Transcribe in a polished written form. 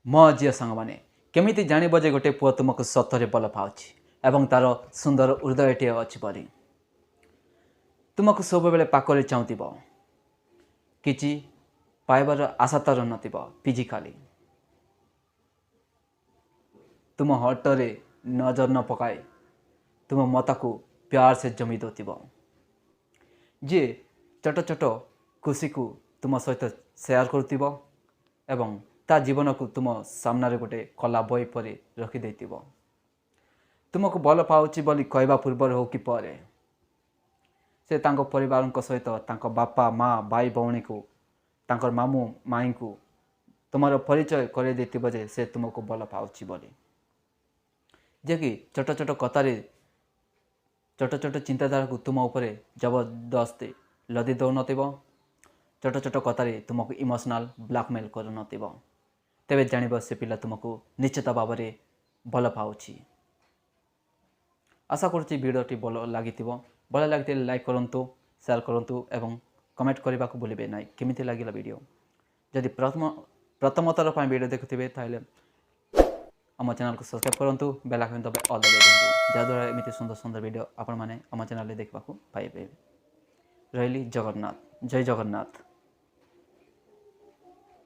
मो झील सांग मैंने केमिति जानिब जे गोटे पुओ तुमको सतरे भल पाउछि एवं तार सुंदर हृदयटे अच्छी परी तुमको सब बेले पाखरे चाहूब किछि पाइबार आशा तार नथिब फिजिकाली तुम हटरे नजर न पकाए तुम मता को प्यार से जमी दौथिब जे छोट छोट खुशी को तुम सहित सेयार करुथिब एवं ता जीवन को तुम सामने गोटे कला बही पर रखिदे तुमको भल पाउछि बोली कहवा पूर्व हो कि पर से तांको परिवार सहित तांको बापा माँ भाई भौणी को तांकर मामू माई को तुमार परिचय कर देथिबो जे से तुमको भल पाउछि बोली जे कि छोट छोट कथार छोट छोट चिंताधारा को तुम उपरे जबरदस्ती लदी दौ नथिब छोट छोट कथार तुमको इमोशनल ब्लैकमेल कर नथिब तेबे जानिब से पिला तुमको निश्चित भाव में भल पाउछि। आशा करुच्ची भिडियोटी भल लगी भल लगी लाइक करूँ शेयर करूँ एवं कमेंट करने को भूलिए ना केमिति लगिला वीडियो जदि प्रथम थर पर वीडियो देखुवे ताहले आम चैनल को सब्सक्राइब करूँ बेल आइकन दबाई ऑल दबाई दिंतु जहाँद्वारा एमती सुंदर सुंदर वीडियो आपण मैंने आम चैनल देखा पाइबे। रही जगन्नाथ जय जगन्नाथ।